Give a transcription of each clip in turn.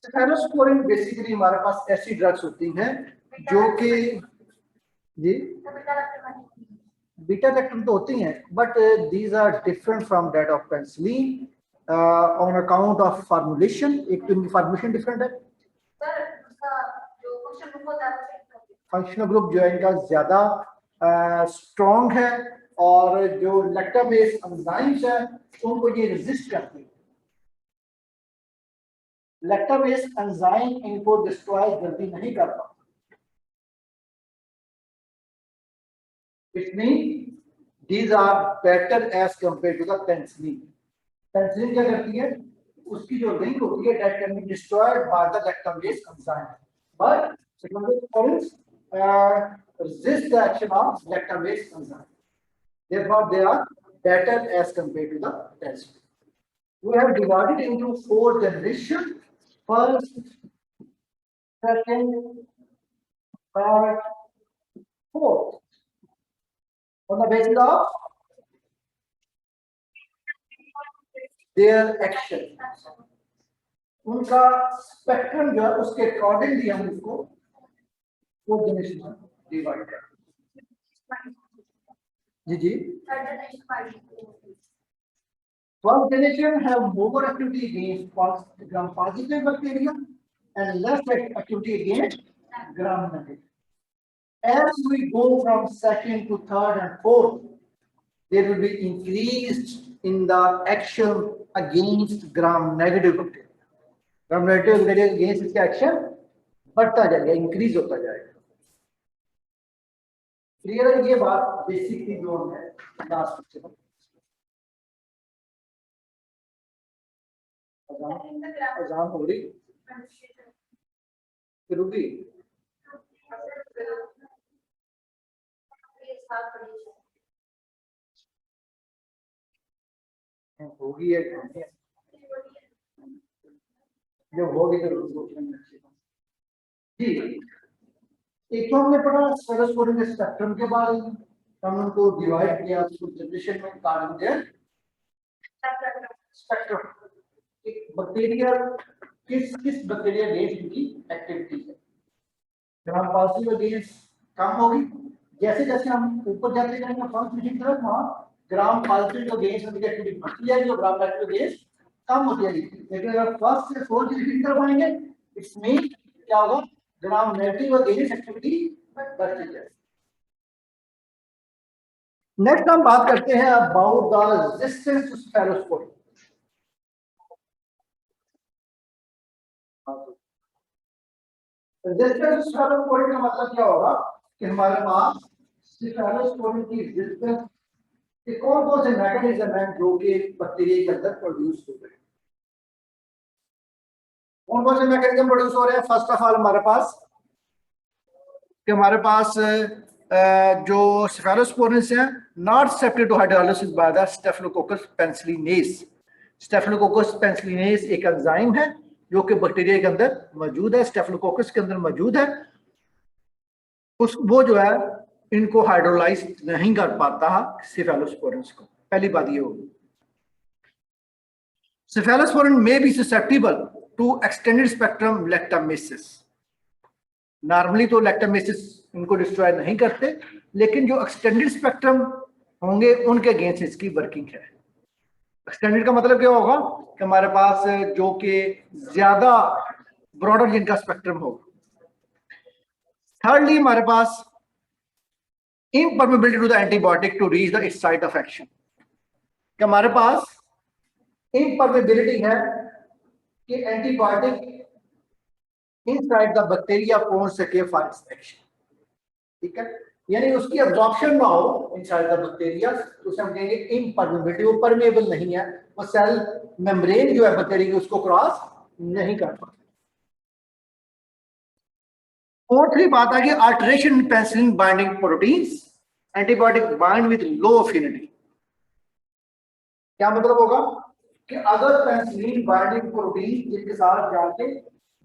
Cephalosporin basically हमारे पास ऐसी drugs होती हैं जो कि जी बीटा लैक्टम तो होती हैं, but these are different from that of penicillin on account of formulation. एक तो इनकी फार्मूलेशन डिफरेंट है, फंक्शनल ग्रुप जो है इनका ज्यादा स्ट्रॉन्ग है, और जो लैक्टामेस एंजाइम्स है उनको ये रेजिस्ट करती है। लैक्टामेस एंजाइम इनको डिस्ट्रॉय जल्दी नहीं कर पाता। It mean these are better as compare to the penicillin. Penicillin क्या करती है, उसकी जो रिंग होती है that can be destroyed by the lactamase enzyme, but cephalosporins resist the action of lactamase enzyme. Therefore, they are better as compared to the penicillin. We have divided into 4 generations: first, second, third, fourth. On the basis of their action, उनका spectrum जो है उसके accordingly हम उसको 4 generation divide कर। जी First generation have more activity against gram-positive bacteria and less activity against gram-negative. As we go from second to third and fourth, there will be increased in the action against gram-negative bacteria. Gram-negative bacteria against इसका action बढ़ता जाएगा, increase होता जाएगा। Clear है? ये बात basic थी जो है लास्ट लेक्चर में। एग्जाम हो रही रुकी होगी है जब होगी तो जी। एक तो हमने पढ़ा सेफेलोस्पोरिन के स्पेक्ट्रम के बारे में, हमने उनको डिवाइड किया उसको जनरेशन में कार्बन के स्पेक्ट्रम। एक बैक्टीरिया किस बैक्टीरिया अगेंस्ट की एक्टिविटी है। ग्राम पॉजिटिव अगेंस्ट कम होगी, जैसे जैसे हम ऊपर जाते जाएंगे फर्स्ट डिजिट तरफ वहां ग्राम पॉजिटिव अगेंस्ट उनकी एक्टिविटी बढ़ती जाएगी और ग्राम नेगेटिव अगेंस्ट कम होती जाएगी। लेकिन अगर फर्स्ट से फोर्थ डिजिट तरफ आएंगे इसमें क्या होगा, ग्राम नेगेटिव अगेंस्ट एक्टिविटी बढ़ती जाएगी। नेक्स्ट हम बात करते हैं about the resistance to cephalosporin. Resistance to cephalosporin का मतलब क्या होगा कि हमारे पास सेफेलोस्पोरिन की रेजिस्टेंस के कौन कौन से मैकेनिज्म हैं जो कि बैक्टीरिया के अंदर प्रोड्यूस हो रहे हैं। कौन कौन से मैकेनिज्म प्रोड्यूस हो रहे हैं? फर्स्ट ऑफ ऑल हमारे पास जो सेफेलोस्पोरिन्स हैं not susceptible to hydrolysis by the staphylococcus penicillinase. Staphylococcus penicillinase एक एंजाइम है जो कि बैक्टीरिया के अंदर मौजूद है, स्टेफिलोकोकस के अंदर मौजूद है। वो जो है इनको हाइड्रोलाइज नहीं कर पाता सेफेलोस्पोरिन्स को। पहली बात ये होगी। Cephalosporin may be susceptible to extended spectrum lactamases. Normally तो लैक्टामेसिस इनको डिस्ट्रॉय नहीं करते, लेकिन जो एक्सटेंडेड स्पेक्ट्रम होंगे उनके अगेंस्ट इसकी वर्किंग है। एक्सटेंडेड का मतलब क्या होगा कि हमारे पास जो कि ज्यादा ब्रॉडर जिनका स्पेक्ट्रम होगा। थर्डली हमारे पास impermeability to the antibiotic to reach the its site of action। कि हमारे पास impermeability है कि एंटीबायोटिक इनसाइड द बैक्टीरिया पहुंच सके फॉर इट्स एक्शन। ठीक है, यानी उसकी एब्जॉर्प्शन ना हो इनसाइड द बैक्टीरिया, तो उसे हम कहेंगे इम्परमेबिलिटी। वो परमेबल नहीं है, वो सेल मेम्ब्रेन जो है बैक्टीरिया की उसको क्रॉस नहीं कर पाता। फोर्थली बात आ गई alteration in penicillin binding proteins. Antibiotic bind with low affinity. क्या मतलब होगा कि अगर पेनिसिलिन बाइंडिंग प्रोटीन जिनके साथ जाके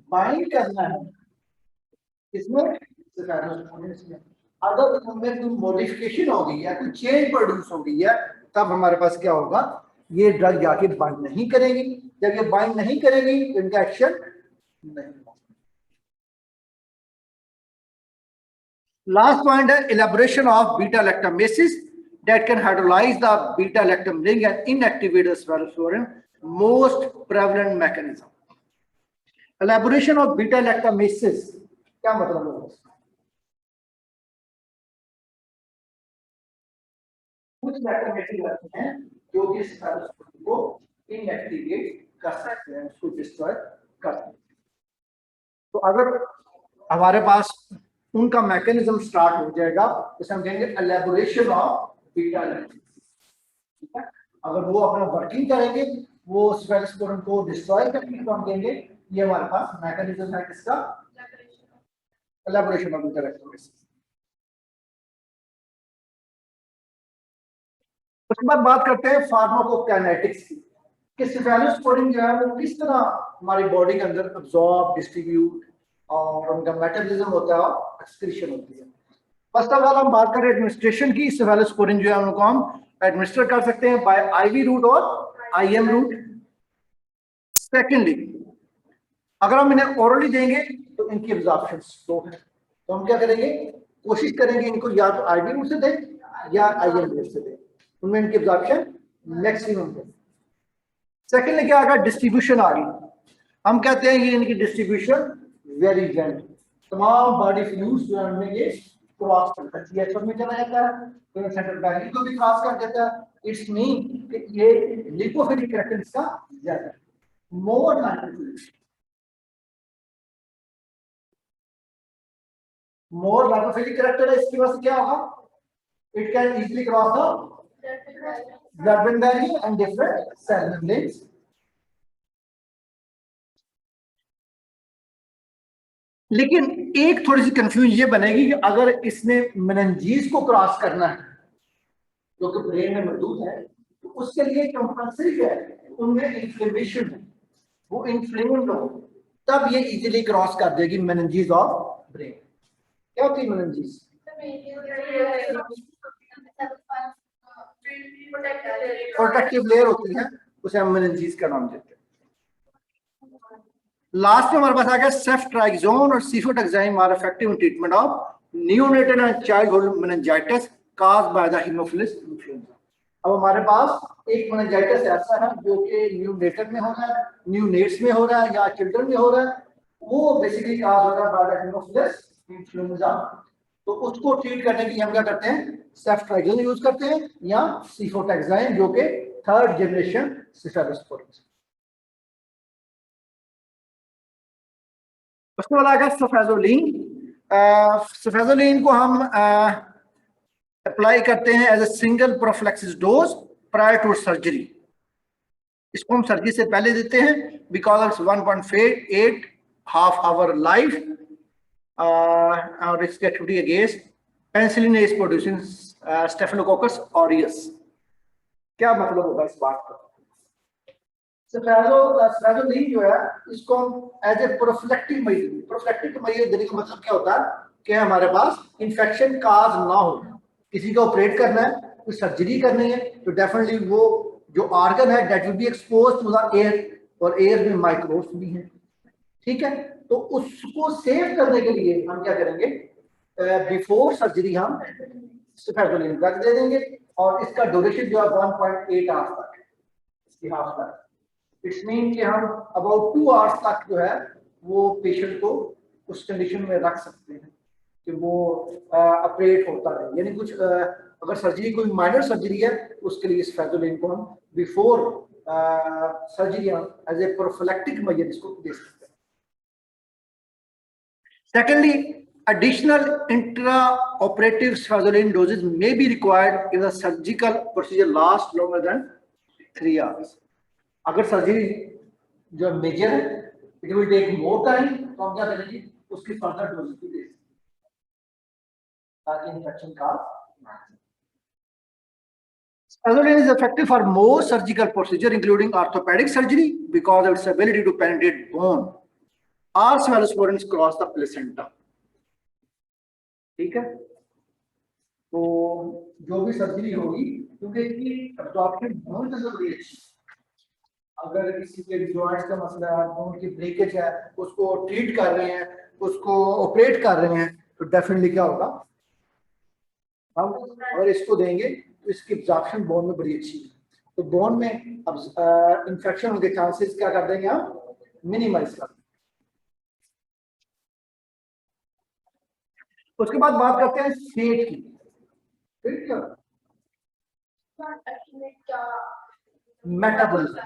बाइंड करना है इसमें सेफेलोस्पोरिन्स में, अगर उनमें कोई मॉडिफिकेशन हो गई है, कोई चेंज प्रोड्यूस हो गई है, तब हमारे पास क्या होगा, ये ड्रग जाके बाइंड नहीं करेगी। जब ये बाइंड नहीं करेगी तो इनका एक्शन नहीं। लास्ट पॉइंट है elaboration of beta lactamases that can hydrolyze the beta lactam ring and inactivate the cephalosporin, most prevalent mechanism. Elaboration of beta lactamases क्या मतलब है? कुछ लैक्टमेसेस रहते हैं जो कि cephalosporin को इनएक्टिवेट कर सकते हैं, उसको डिस्ट्रॉय कर सकते हैं। तो अगर हमारे पास उनका मैकेनिज्म स्टार्ट हो जाएगा तो हम कहेंगे एलेबोरेशन ऑफ बीटा लैक्टम। अगर वो अपना वर्किंग करेंगे, वो सेफलोस्पोरिन को डिस्ट्रॉय करेंगे, तो हम कहेंगे ये हमारे पास मैकेनिज्म है किसका? एलैबोरेशन ऑफ बीटा लैक्टमेस। उसके बाद बात करते हैं फार्माकोकाइनेटिक्स की कि सेफलोस्पोरिन जो है वो किस तरह हमारी बॉडी के अंदर अब्सॉर्ब, डिस्ट्रीब्यूट और उनका मेटाबॉलिज्म होता है, एक्सक्रीशन होती है। फर्स्ट ऑफ ऑल हम बात करें एडमिनिस्ट्रेशन की। सेफलोस्पोरिन जो है उनको हम एडमिनिस्टर कर सकते हैं बाय आईवी रूट और आईएम रूट। सेकेंडली अगर हम इन्हें ओरली देंगे तो इनकी एब्जॉर्प्शन स्लो है, तो हम क्या करेंगे, कोशिश करेंगे इनको या तो आईवी रूट से दें या आईएम रूट से दें, उनमें इनकी एब्जॉर्प्शन मैक्सिमम है। सेकेंडली क्या आएगा, डिस्ट्रीब्यूशन आ गई। हम कहते हैं कि इनकी डिस्ट्रीब्यूशन वेरी जेंटल, तमाम बॉडी फ्लूइड्स जो है उनमें ये क्रॉस करता है, सीएच में चला जाता है, तो सेंट्रल बैरियर को भी क्रॉस कर देता है। इट्स मीन कि ये लिपोफिलिक कैरेक्टर इसका ज्यादा है, मोर लाइपोफिलिक, मोर लाइपोफिलिक कैरेक्टर है। इसकी वजह से क्या होगा, it can easily cross the blood-brain barrier and different cell membranes. लेकिन एक थोड़ी सी कंफ्यूजन ये बनेगी कि अगर इसने मेनिंजीज को क्रॉस करना है जो कि ब्रेन में मौजूद है, तो उसके लिए कंपल्सरी है उनमें इन्फ्लेमेशन है, वो इन्फ्लेम्ड हो, तब ये इजीली क्रॉस कर देगी मेनिंजीज ऑफ ब्रेन। क्या होती है मेनिंजीज? प्रोटेक्टिव लेयर होती है, उसे हम मेनिंजीज का नाम देते हैं। लास्ट में हमारे पास आ गया सेफ्ट्राइक्सोन और cefotaxime are effective in treatment of neonatal and childhood meningitis caused by the haemophilus influenza. अब हमारे पास एक मेनिंजाइटिस ऐसा है जो कि न्यूनेटल में हो रहा है, न्यूनेट्स में हो रहा है या चिल्ड्रन में हो रहा है, वो बेसिकली काज हो रहा है बाय द हीमोफिलस इन्फ्लुएंजा। तो उसको ट्रीट करने के लिए हम क्या करते हैं, सेफ्ट्राइक्सोन यूज करते हैं या सीफोटैक्साइम जो कि थर्ड जनरेशन सेफलोस्पोरिन। उसके बाद आएगा सफेजोलिन। सफेजोलिन को हम अप्लाई करते हैं as a single prophylaxis dose prior to surgery. इसको हम सर्जरी से पहले देते हैं because its 1.8 half hour life और इसकी activity against penicillin is producing staphylococcus aureus. क्या मतलब होगा इस बात का? सफेजोलिन जो है इसको हम एज ए प्रोफिलैक्टिक मेजर देने का मतलब क्या होता है कि हमारे पास इंफेक्शन काज ना हो, किसी का ऑपरेट करना है, कोई सर्जरी करनी है, तो डेफिनेटली वो जो ऑर्गन है that will be exposed to the air, और एयर में माइक्रोब्स भी हैं, ठीक है। तो उसको सेव करने के लिए हम क्या करेंगे, बिफोर सर्जरी हम सफेजोलिन ड्रग दे देंगे, और इसका ड्यूरेशन जो है 1.8 आवर्स तक है, इसकी हाफ लाइफ। इट्स मीन कि हम अबाउट 2 आवर्स तक जो है वो पेशेंट को उस कंडीशन में रख सकते हैं कि वो ऑपरेट होता रहे, यानी कुछ अगर सर्जरी कोई माइनर सर्जरी है उसके लिए सफेजोलिन को हम before surgery as a prophylactic measure इसको दे सकते हैं। Secondly additional intraoperative sphazolin doses may be required if the surgical procedure lasts longer than 3 hours. अगर सर्जरी जो मेजर है it will take more time, तो हम क्या करेंगे, उसकी फर्दर डोजेस भी दे ताकि इन्फेक्शन का। Sphazolin is effective for most surgical procedure including orthopedic surgery because of its ability to penetrate bone. All cephalosporins cross the placenta. ठीक है, तो जो भी सर्जरी होगी क्योंकि इसकी एब्जॉर्प्शन बहुत जरूरी है, अगर किसी के जॉइंट्स का मसला है, बोन की ब्रेकेज है, उसको ट्रीट कर रहे हैं, उसको ऑपरेट कर रहे हैं, तो डेफिनेटली क्या होगा, हम अगर इसको देंगे तो इसकी एब्जॉर्प्शन बोन में बड़ी अच्छी है। तो बोन में अब इंफेक्शन होने के चांसेस क्या कर देंगे हम, मिनिमाइज कर देंगे। उसके बाद बात करते हैं फेट की। फेट क्या, मेटाबॉलिज्म,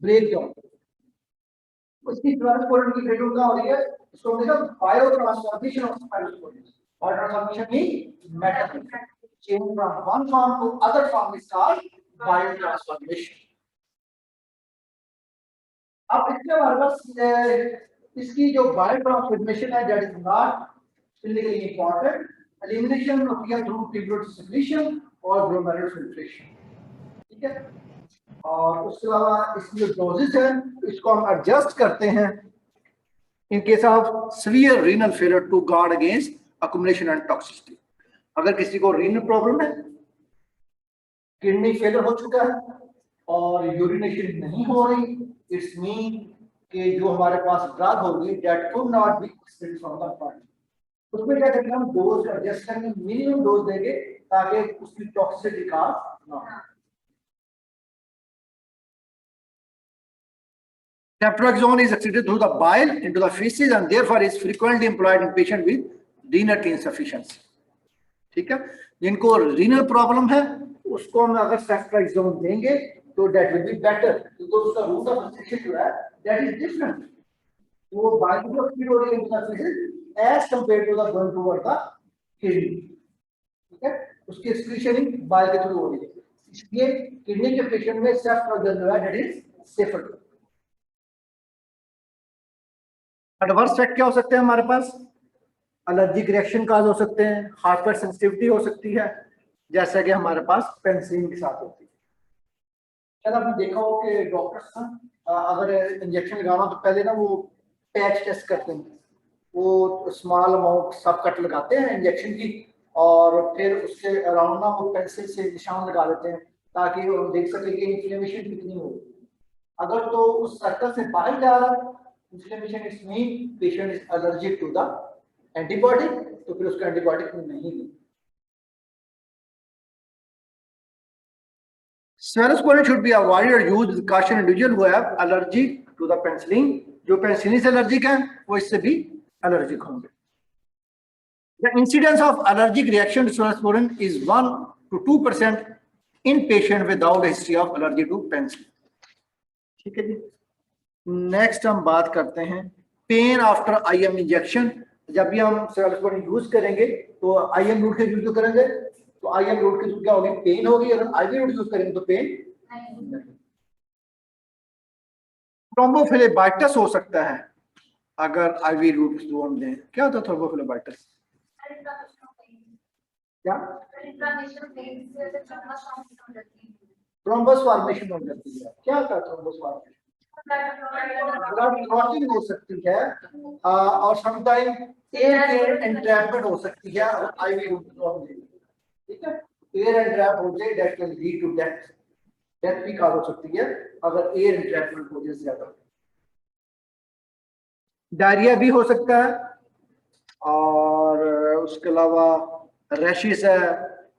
ब्रेकडाउन, उसकी ट्रांसपोर्ट की ब्रेकडाउन क्या हो रही है, इसको हम देखो biotransformation of spirospores. Biotransformation mean metabolism, change from one form to other form is called biotransformation. अब इसके हमारे पास इसकी जो बायो ट्रांसफॉर्मेशन है that is not clinically important, elimination होती है थ्रू ट्यूबुलर सिक्रीशन और ग्लोमेरुलर फिल्ट्रेशन, ठीक है। और उसके अलावा इसकी जो डोजेस है इसको हम एडजस्ट करते हैं in case of severe renal failure to guard against accumulation and toxicity. अगर किसी को रीनल प्रॉब्लम है, किडनी फेलियर हो चुका है और यूरिनेशन नहीं हो रही, इट्स मीन कि जो हमारे पास ड्रग होगी that could not be expelled from the body, उसमें क्या करेंगे हम डोज एडजस्ट करेंगे, मिनिमम डोज देंगे ताकि उसकी टॉक्सिसिटी का ना हो। Ceftriaxone is excreted through the bile into the feces and therefore is frequently employed in patient with renal insufficiency, ठीक है। जिनको रीनल प्रॉब्लम है उसको हम अगर सेफ्ट्राक्सोन देंगे तो दैट विल बी बेटर, क्योंकि उसका रूट ऑफ एक्शन जो है दैट इज डिफरेंट, वो बाइल की फीड हो रही है in the feces as compared to the going toward the kidney, ठीक है। उसकी एक्सक्रीशन बाइल के थ्रू हो रही है, इसलिए किडनी के पेशेंट में सेफ्ट्राक्सोन जो है that is safer. Adverse effect क्या हो सकते हैं हमारे पास, एलर्जिक रिएक्शन काज हो सकते हैं, हाइपर सेंसिटिविटी हो सकती है, जैसा कि हमारे पास पेनिसिलिन के साथ होती है। शायद आपने देखा हो कि डॉक्टर्स अगर इंजेक्शन लगाना तो पहले ना वो पैच टेस्ट करते हैं, वो स्मॉल अमाउंट सब कट लगाते हैं इंजेक्शन की और फिर उसके अराउंड ना वो पेंसिल से निशान लगा देते हैं ताकि वो देख सके कि इन्फ्लेमेशन कितनी हो। अगर तो उस सर्कल से बाहर जा रहा है inflammation, it's mean patient is allergic to the antibody, तो फिर उसका एंटीबॉडी नहीं है। Cephalosporin should be avoided or used with caution individual who have allergy to the penicillin, जो पेनिसिलिन से एलर्जिक है वो इससे भी एलर्जिक होंगे। The incidence of allergic reaction to cephalosporin is 1 to 2% in patient without a history of allergy to penicillin, ठीक है जी। Next हम बात करते हैं पेन आफ्टर आईएम इंजेक्शन। जब भी हम सेफलोस्पोरिन यूज करेंगे तो आईएम रूट के यूज करेंगे तो आईएम रूट के क्या होगी, पेन होगी, अगर आईवी रूट यूज करेंगे तो पेन नहीं। थ्रोम्बोफिलेबाइटिस हो सकता है अगर आईवी रूट हम दें। क्या होता है थ्रोम्बोफिलेबाइटिस, क्या थ्रोम्बस फॉर्मेशन हो जाती है, क्या होता है थ्रोम्बस फॉर्मेशन, ब्लड क्लॉटिंग हो सकती है और समटाइम एयर एंट्रैपमेंट हो सकती है अगर आईवी रूट हम दें, ठीक है। एयर एंट्रैप हो जाए that can lead to death, death भी काज हो सकती है अगर एयर एंट्रैपमेंट हो जाए ज्यादा। डायरिया भी हो सकता है और उसके अलावा रैशेस है,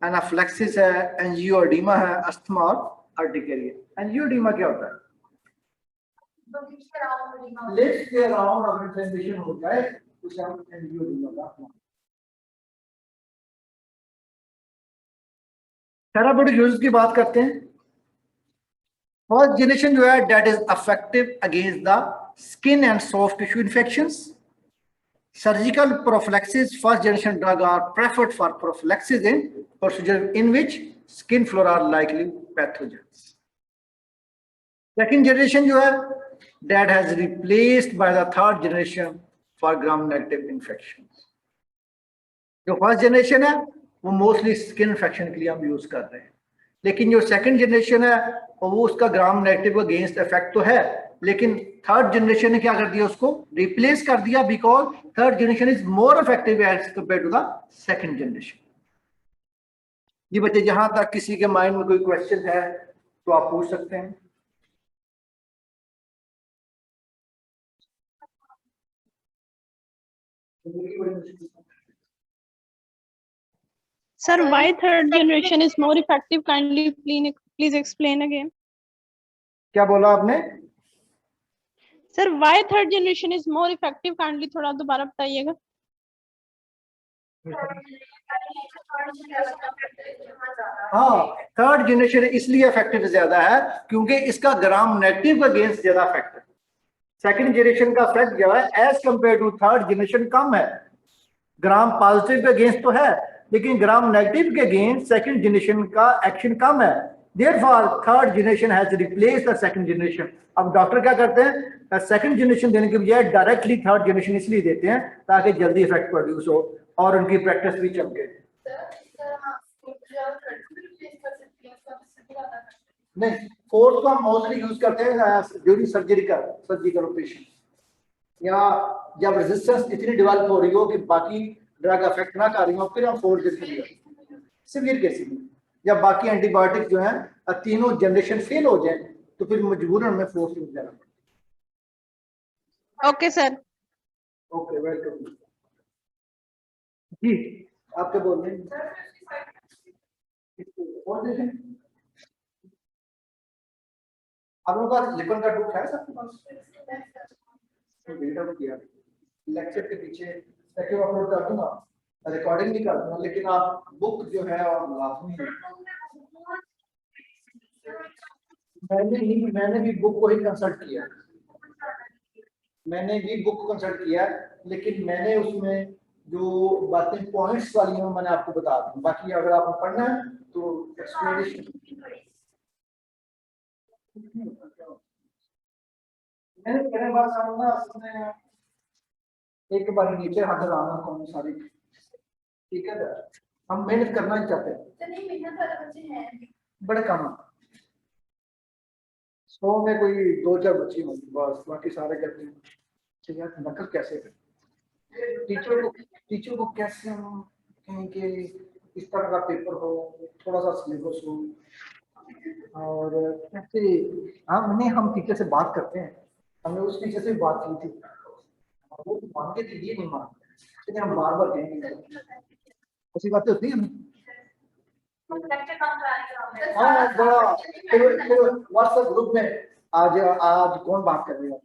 एनाफ्लेक्सिस है, एंजियोडीमा है, अस्थमा और अर्टिकेरिया। एंजियोडीमा क्या होता है, लिप्स के अराउंड अगर इन्फ्लेमेशन हो जाए उसे हम एंजियोडीमा का नाम। थेराप्यूटिक यूज की बात करते हैं। फर्स्ट जनरेशन जो है that is effective against the skin and soft tissue infections. Surgical prophylaxis, first generation drug are preferred for prophylaxis in procedure in which skin flora are likely pathogens. Second generation जो है that has replaced by the third generation for gram negative infections. जो first generation है वो mostly skin infection के लिए हम use कर रहे हैं, लेकिन जो सेकंड जनरेशन है वो उसका ग्राम नेगेटिव अगेंस्ट इफेक्ट तो है, लेकिन थर्ड जनरेशन ने क्या कर दिया, उसको रिप्लेस कर दिया because third generation is more effective as compare to the second generation. ये बच्चे जहां तक किसी के माइंड में कोई क्वेश्चन है तो आप पूछ सकते हैं। Sir, why third generation is more effective? Kindly please explain again. क्या बोला आपने? Sir, why third generation is more effective? Kindly थोड़ा दोबारा बताइएगा. हाँ, थर्ड जनरेशन इसलिए इफेक्टिव ज्यादा है क्योंकि इसका ग्राम नेगेटिव अगेंस्ट ज्यादा इफेक्ट है. सेकंड जनरेशन का इफेक्ट जो है as compare to third generation कम है. ग्राम पॉजिटिव के अगेंस्ट तो है लेकिन ग्राम नेगेटिव के अगेंस्ट सेकंड जनरेशन का एक्शन कम है. Therefore third generation has replaced the second generation. अब डॉक्टर क्या करते हैं, सेकंड जनरेशन देने के बजाय डायरेक्टली थर्ड जनरेशन इसलिए देते हैं ताकि जल्दी इफेक्ट प्रोड्यूस हो और उनकी प्रैक्टिस भी चमके. नहीं, फोर्थ को हम मोस्टली यूज करते हैं ड्यूरिंग सर्जिकल ऑपरेशन या जब रेजिस्टेंस इतनी डेवलप हो रही हो कि बाकी ड्रग अफेक्ट ना कर रही हो, फिर हम फोर्थ यूज. सिवियर केसेस में जब बाकी एंटीबायोटिक जो है तीनों जनरेशन फेल हो जाए तो फिर मजबूरन में फोर्थ यूज करना पड़ता है. Okay, sir. ओके, वेलकम जी. आप क्या बोल रहे हैं? आप लोगों का लिपन का बुक है सबके पास? रीड आउट किया लेक्चर के पीछे सेक्शन अपलोड कर दूंगा, रिकॉर्डिंग भी कर दूंगा, लेकिन आप बुक जो है और लाजमी है. मैंने भी बुक को ही कंसल्ट किया. मैंने भी बुक को कंसल्ट किया लेकिन मैंने उसमें जो बातें पॉइंट्स वाली हैं मैंने आपको बता दी. बाकी अगर आपको पढ़ना है तो एक्सप्लेनेशन मैंने पहले बार समझना एक बार नीचे हाथ लगाना कौन सारी. ठीक है, हम मेहनत करना ही चाहते हैं. बड़े कम 100 में कोई 2-4 बच्चे होंगे बस, बाकी सारे कहते हैं ठीक है नकल कैसे करें. टीचर को कैसे हम कहें कि इस तरह का पेपर हो, थोड़ा सा सिलेबस हो और कैसे. हम टीचर से बात करते हैं, हमने उस टीचर से बात की थी, वो मांगे थे, ये नहीं मांगते लेकिन हम बार बार कहेंगे. ऐसी बातें होती है. हाँ, बड़ा फिर व्हाट्सएप ग्रुप में आज कौन बात कर रही है.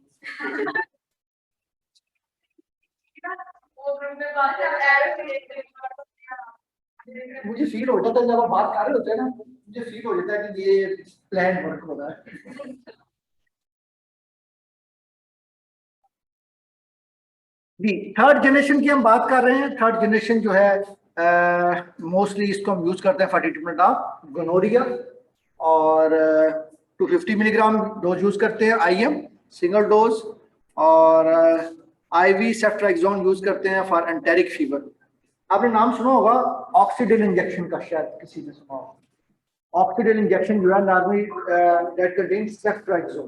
मुझे फील हो जाता है जब आप बात कर रहे होते हैं ना, मुझे फील हो जाता है कि ये प्लान वर्क हो रहा है. थर्ड जनरेशन की हम बात कर रहे हैं. थर्ड जनरेशन जो है मोस्टली इसको हम यूज करते हैं फॉर ट्रीटमेंट ऑफ गोनोरिया और 250 मिलीग्राम डोज यूज करते हैं IM सिंगल डोज और IV सेफ्ट्राक्सोन यूज करते हैं फॉर एंटेरिक फीवर. आपने नाम सुना होगा ऑक्सीडिल इंजेक्शन का, शायद किसी ने सुना होगा. ऑक्सीडिल इंजेक्शन जो है normally that contains ceftriaxone.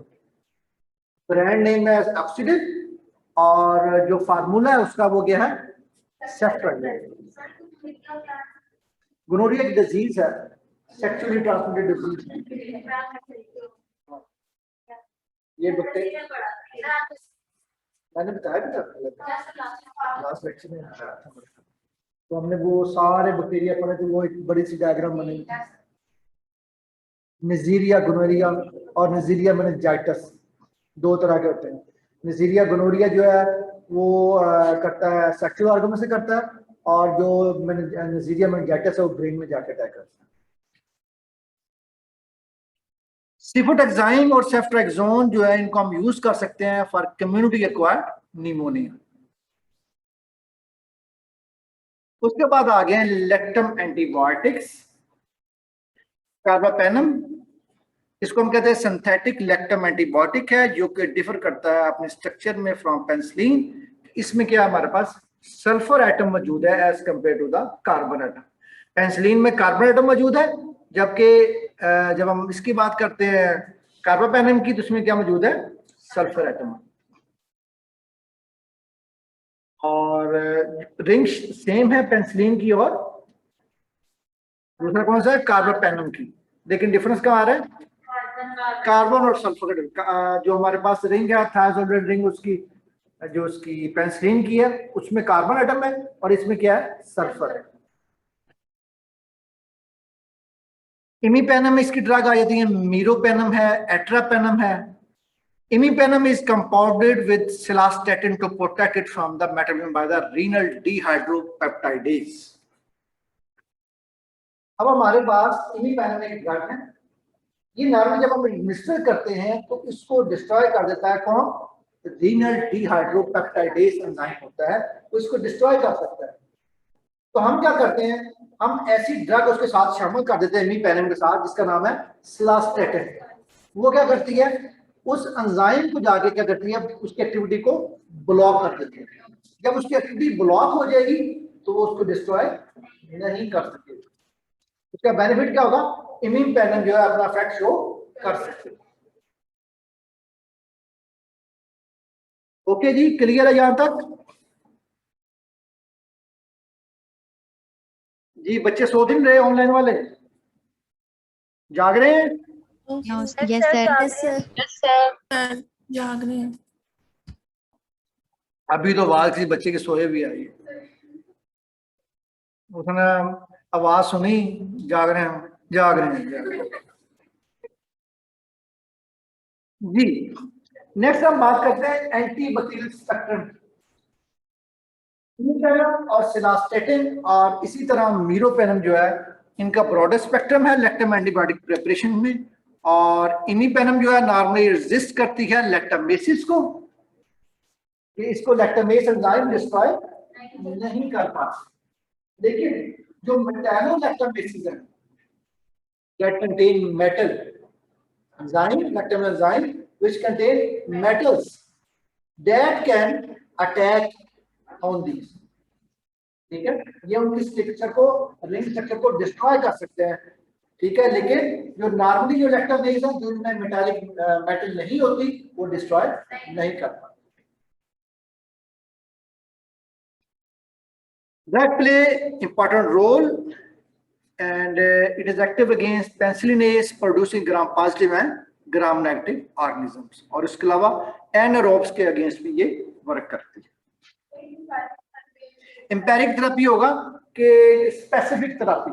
Brand name है ऑक्सीडिल और जो फार्मूला है उसका वो क्या है सेफ्ट्राक्सोन. गोनोरिया की डिजीज है, सेक्सुअली ट्रांसमिटेड डिजीज. ये बैक्टीरिया मैंने बताया भी था लास्ट लेक्चर में. तो हमने वो सारे बैक्टीरिया पढ़े थे, वो एक बड़ी सी डायग्राम बनी. निजीरिया गोनोरिया और निजीरिया मेनिंजाइटिस दो तरह के होते हैं. निजीरिया गोनोरिया जो है वो करता है सेक्सुअल ऑर्गन में से करता है और जो निजीरिया मेनिंजाइटिस है वो ब्रेन में जाकर अटैक करता है. सिफोटेक्साइन और सेफ्ट्राक्सोन जो है इनको हम यूज कर सकते हैं फॉर कम्युनिटी एक्वायर्ड निमोनिया. उसके बाद आ गए लेक्टम एंटीबायोटिक्स. कार्बापेनम इसको हम कहते हैं सिंथेटिक लेक्टम एंटीबायोटिक है जो कि डिफर करता है अपने स्ट्रक्चर में फ्रॉम पेनिसिलिन. इसमें क्या हमारे पास सल्फर एटम मौजूद है as compare to the carbon atom. Penicillin में कार्बन एटम मौजूद है जबकि जब हम इसकी बात करते हैं कार्बापेनम की तो उसमें क्या मौजूद है सल्फर एटम. और रिंग सेम है पेनिसिलिन की और दूसरा कौन सा है कार्बापेनम की, लेकिन डिफरेंस कहाँ आ रहा है कार्बन और सल्फर का. जो हमारे पास रिंग है थायज़ोल्डेड रिंग उसकी जो उसकी पेनिसिलिन की है उसमें कार्बन एटम है और इसमें क्या है, सल्फर है। इमीपेनम में इसकी ड्रग आ जाती है, मीरोपेनम है, एट्रापेनम है। इमीपेनम is compounded with cilastatin to protect it from the metabolism by the renal dehydropeptidase. अब हमारे पास इमीपेनम एक ड्रग है, ये नॉर्मली जब हम एडमिनिस्टर करते हैं तो इसको डिस्ट्रॉय कर देता है कौन, रीनल डीहाइड्रोपेप्टाइडेज एंजाइम होता है, तो इसको डिस्ट्रॉय कर सकता है। तो हम क्या करते हैं, हम ऐसी ड्रग उसके साथ शामिल कर देते हैं इमीपेनम के साथ जिसका नाम है सिलास्टेटिन। वो क्या करती है, उस एंजाइम को जाके क्या करती है, उसकी एक्टिविटी को ब्लॉक कर देती है। जब उसकी एक्टिविटी ब्लॉक हो जाएगी तो वो उसको डिस्ट्रॉय नहीं कर सकेगी। उसका बेनिफिट क्या होगा, इमीपेनम जो है अपना इफेक्ट शो कर सकते हैं। ओके जी, क्लियर है यहां तक? जी बच्चे सो दिन रहे ऑनलाइन वाले, जाग रहे हैं? Yes sir. जाग रहे हैं। अभी तो आवाज किसी बच्चे की सोए भी आई है, उसने आवाज सुनी, जाग रहे हैं, जाग रहे हैं, जाग रहे हैं। जी नेक्स्ट हम बात करते हैं एंटी बैक्टीरियल स्पेक्ट्रम। इमीपेनम और सिलास्टेटिन और इसी तरह मीरोपेनम जो है इनका ब्रॉडर स्पेक्ट्रम है लैक्टम एंटीबायोटिक प्रिपरेशन में। और इमीपेनम जो है नॉर्मली रेजिस्ट करती है लैक्टामेसिस को, कि इसको लैक्टामेस एंजाइम डिस्ट्रॉय नहीं कर पाता। लेकिन जो मेटानोलैक्टामेसिस है that contain metal enzyme, lactam enzyme which contain metals that can attack on these, ठीक है, ये उनकी स्ट्रक्चर को, रिंग स्ट्रक्चर को डिस्ट्रॉय कर सकते हैं, ठीक है। लेकिन जो नॉर्मली जो लैक्टामेस है जिनमें मेटालिक मेटल नहीं होती वो डिस्ट्रॉय नहीं करता। That play important role and it is active against penicillinase producing gram positive and gram negative organisms। और इसके अलावा एनारोब्स के अगेंस्ट भी ये वर्क करती है। एम्पेरिक थेरेपी होगा कि स्पेसिफिक थेरेपी,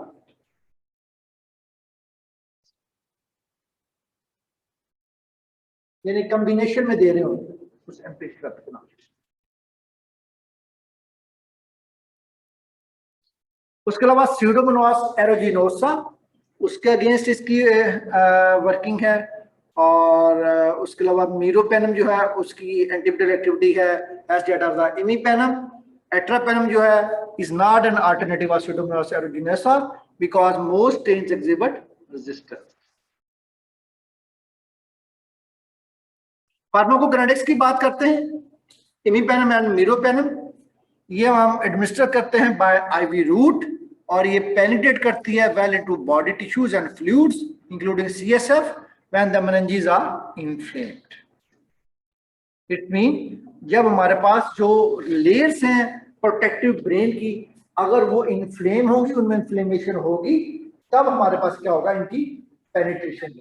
यानी कॉम्बिनेशन में दे रहे हो उस एम्पेरिक थेरेपी के नाम। उसके अलावा स्यूडोमोनास एरोजिनोसा, उसके अगेंस्ट इसकी वर्किंग है। और उसके अलावा मीरोपेनम जो है उसकी एंटीबैक्टीरियल एक्टिविटी है as that of the imipenem. Ertapenem जो है is not an alternative of pseudomonas aeruginosa because most strains exhibit resistance. Pharmacokinetics की बात करते हैं, इमीपेनम एंड मीरोपेनम ये हम एडमिनिस्टर करते हैं बाय आईवी रूट और ये पेनिट्रेट करती है well into body tissues and fluids including CSF when the meninges are inflamed. It mean जब हमारे पास जो लेयर्स हैं प्रोटेक्टिव ब्रेन की, अगर वो इन्फ्लेम होगी, उनमें इन्फ्लेमेशन होगी, तब हमारे पास क्या होगा, इनकी पेनिट्रेशन।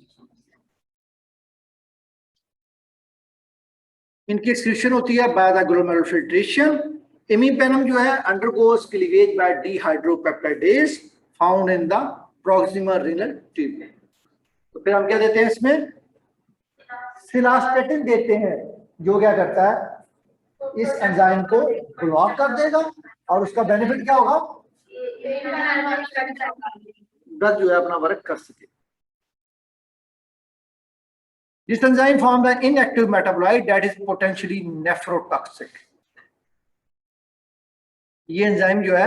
इनकी एक्सक्रीशन होती है by the glomerular filtration. Imipenem जो है undergoes cleavage by dehydropeptidase found in the proximal renal tube. तो फिर हम क्या देते हैं इसमें, सिलास्टेटिन देते हैं, जो क्या करता है इस एंजाइम को ब्लॉक कर देगा और उसका बेनिफिट क्या होगा, ड्रग जो है अपना वर्क कर सके। This enzyme forms an inactive metabolite that is potentially nephrotoxic। ये एंजाइम जो है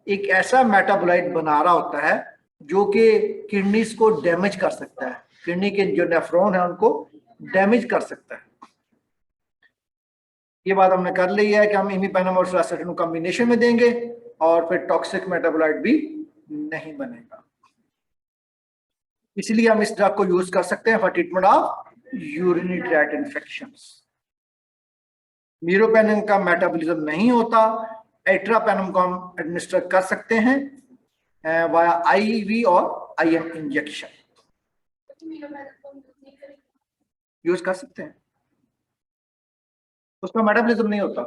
एक ऐसा मेटाबोलाइट बना रहा होता है जो कि किडनीज को डैमेज कर सकता है, किडनी के जो नेफ्रॉन है उनको डैमेज कर सकता है। ये बात हमने कर ली है कि हम इमीपेनम और सिलास्टेटिन कॉम्बिनेशन में देंगे और फिर टॉक्सिक मेटाबोलाइट भी नहीं बनेगा। इसलिए हम इस ड्रग को यूज कर सकते हैं for treatment of urinary tract infections. Meropenem का मेटाबॉलिज्म नहीं होता, एट्रापेनम को हम एडमिनिस्टर कर सकते हैं वाया आईवी और आईएम इंजेक्शन यूज कर सकते हैं। उसमें मेटाबॉलिज्म नहीं होता।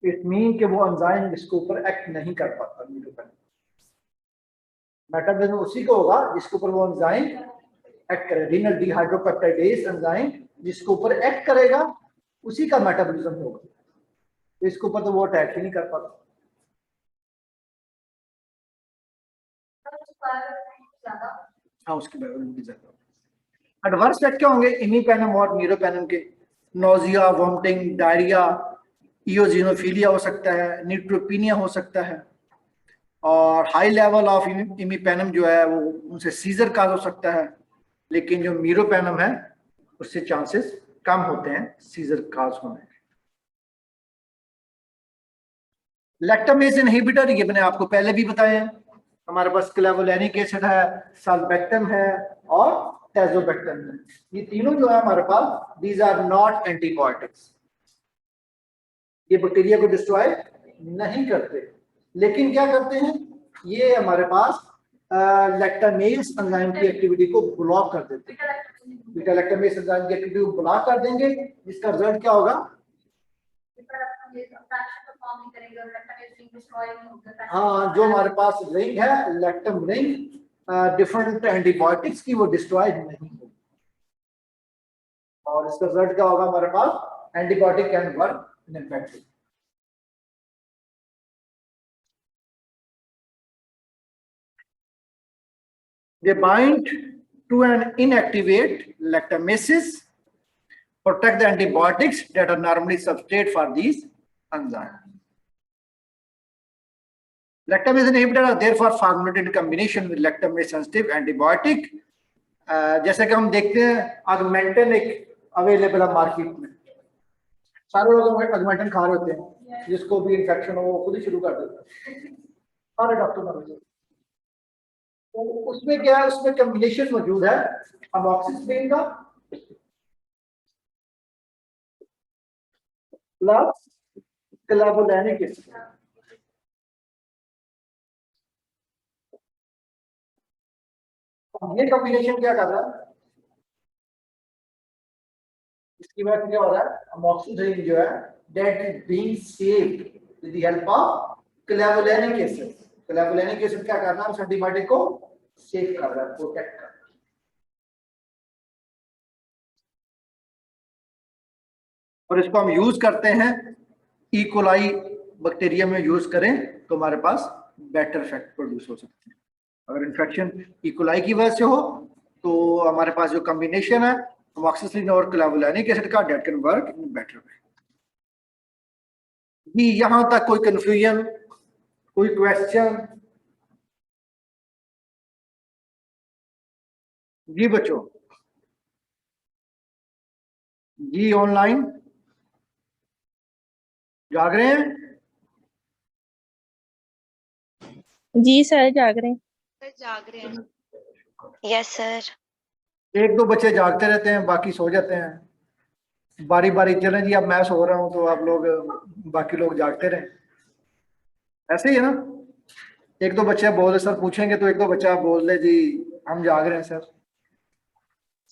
इट मीन कि वो एंजाइम इसके ऊपर एक्ट नहीं कर पाता मीटोपेनिन। मेटाबॉलिज्म उसी को होगा जिसके ऊपर वो एंजाइम एक्ट करे। रीनल डिहाइड्रोपेप्टाइडेज एंजाइम जिसके ऊपर एक्ट करेगा उसी का मेटाबॉलिज्म होगा, तो इसके ऊपर तो वो अटैक ही नहीं कर पाता। हाँ, उसकी बायोलॉजी ज्यादा। एडवर्स इफेक्ट क्या होंगे इमीपेनम और मीरोपेनम के? नोजिया, वोमिटिंग, डायरिया, इओजिनोफिलिया हो सकता है, न्यूट्रोपिनिया हो सकता है, और हाई लेवल ऑफ इमीपेनम जो है वो उनसे सीजर काज हो सकता है। लेकिन जो मीरोपेनम है उससे चांसेस कम होते हैं सीजर काज होने के। लैक्टामेज इनहिबिटर ये मैंने आपको पहले भी बताया है। हमारे पास क्लेवोलेनिक एसिड है, साल्बेक्टम है और टेजोबेक्टम है। ये तीनों जो है हमारे पास, दीज आर नॉट एंटीबायोटिक्स। ये बैक्टीरिया को डिस्ट्रॉय नहीं करते, लेकिन क्या करते हैं, ये हमारे पास लैक्टामेज एंजाइम की एक्टिविटी को ब्लॉक कर देते हैं। बीटा लैक्टामेज एंजाइम की एक्टिविटी को ब्लॉक कर देंगे, जिसका रिजल्ट क्या होगा? हाँ, जो हमारे पास रिंग है, लैक्टम रिंग डिफरेंट एंटीबायोटिक्स की, वो डिस्ट्रॉय नहीं होगी। और इसका रिजल्ट क्या होगा हमारे पास? Antibiotic can work ineffective. They bind to and inactivate lactamases, protect the antibiotics that are normally substrate for these enzymes. Lactamase inhibitors are therefore formulated in combination with lactamase sensitive antibiotic. जैसे कि हम देखते हैं Augmentin एक available है market में, सारे लोग ऑगमेंटन खा रहे होते हैं, जिसको भी इन्फेक्शन हो वो खुद ही शुरू कर देते हैं, सारे डॉक्टर। तो उसमें क्या है, उसमें कॉम्बिनेशन मौजूद है अमॉक्सिसिलिन का प्लस क्लेवोलेनिक एसिड। ये कॉम्बिनेशन क्या कर रहा है, इसकी वजह से क्या हो रहा है, अमॉक्सिसिलिन जो है that is being saved with the help of clavulanic acid. Clavulanic acid क्या कर रहा है, उस एंटीबायोटिक को सेव कर रहा है, प्रोटेक्ट कर रहा है। और इसको हम यूज करते हैं ई कोलाई बैक्टीरिया में यूज करें तो हमारे पास बेटर इफेक्ट प्रोड्यूस हो सकते हैं। अगर इन्फेक्शन ई कोलाई की वजह से हो तो हमारे पास जो कॉम्बिनेशन है अमॉक्सिसिलिन और क्लेवोलेनिक एसिड का, that can work in better way. जी, यहां तक कोई कंफ्यूजन, कोई क्वेश्चन? जी बच्चों, जी ऑनलाइन जाग रहे हैं? जी सर, जाग रहे हैं। जाग रहे हैं। Yes sir. एक दो बच्चे जागते रहते हैं, बाकी सो जाते हैं। बारी बारी चलें जी, अब मैं सो रहा हूं तो आप लोग, बाकी लोग जागते रहें, ऐसे ही है ना। एक दो बच्चे बोल, सर पूछेंगे तो एक दो बच्चा बोल दे जी हम जाग रहे हैं सर।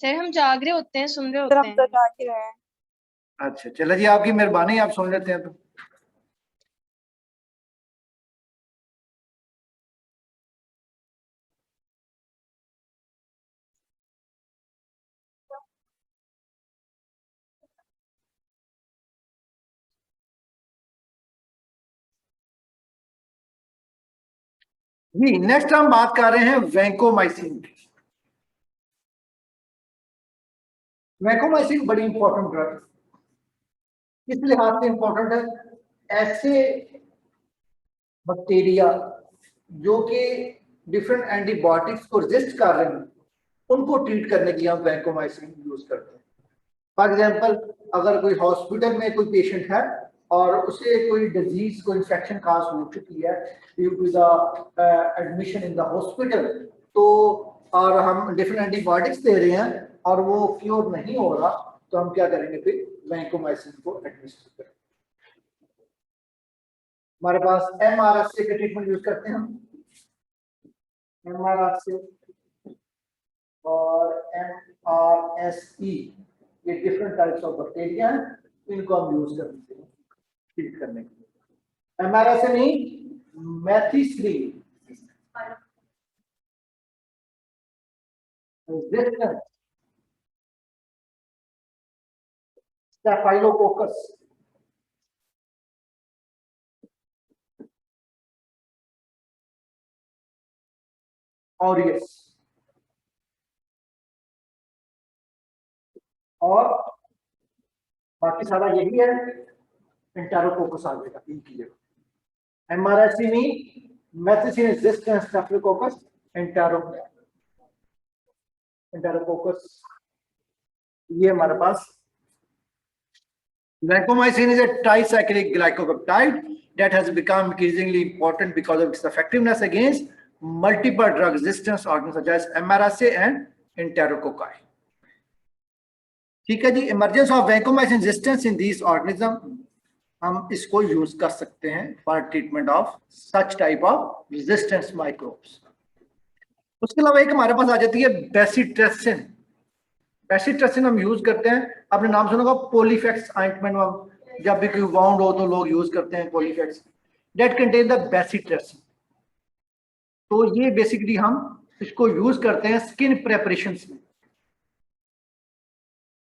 सर हम जाग रहे होते हैं, सुन रहे होते हैं। जाग ही रहे हैं। अच्छा चलो जी, आपकी मेहरबानी, आप सुन लेते हैं तो। जी नेक्स्ट हम बात कर रहे हैं वैंकोमाइसिन की। वैंकोमाइसिन बड़ी इंपॉर्टेंट ड्रग है। इस लिहाज से इंपॉर्टेंट है, ऐसे बैक्टीरिया जो कि डिफरेंट एंटीबायोटिक्स को रेजिस्ट कर रहे हैं, उनको ट्रीट करने के लिए हम वैंकोमाइसिन यूज करते हैं। फॉर एग्जांपल, अगर कोई हॉस्पिटल में कोई पेशेंट है और उसे कोई डिजीज, कोई इन्फेक्शन काज हो चुकी है due to the admission in the hospital, तो और हम डिफरेंट एंटीबायोटिक्स दे रहे हैं और वो क्योर नहीं हो रहा, तो हम क्या करेंगे, फिर वैंकोमाइसिन को एडमिनिस्टर करेंगे। हमारे पास MRSA का ट्रीटमेंट यूज करते हैं हम, MRSA और MRSE, ये डिफरेंट टाइप्स ऑफ बैक्टीरिया हैं इनको हम यूज करते हैं ट्रीट करने के लिए। एमआरएसए नहीं, मेथिसिलिन रेजिस्टेंस स्टेफाइलोकोकस ऑरियस और बाकी सारा यही है, एंटेरोकोकस आ जाएगा इनकी जगह। एमआरएससी में मेथिसिलिन रेजिस्टेंस स्टेफाइलोकोकस एंटेरोकोकस, ये हमारे पास। Vancomycin is a tricyclic glycopeptide that has become increasingly important because of its effectiveness against multiple drug resistance organisms such as MRSA and enterococci. ठीक है जी, emergence of vancomycin resistance in these organisms हम इसको use कर सकते हैं for treatment of such type of resistance microbes. उसके अलावा एक हमारे पास आ जाती है बेसिट्रेसिन। बेसिट्रेसिन हम यूज करते हैं, आपने नाम सुना होगा पॉलीफेक्स ऑइंटमेंट, जब भी कोई वाउंड हो तो लोग यूज करते हैं Polyfax, that contain the bacitracin. तो ये बेसिकली हम इसको यूज करते हैं स्किन प्रेपरेशंस में।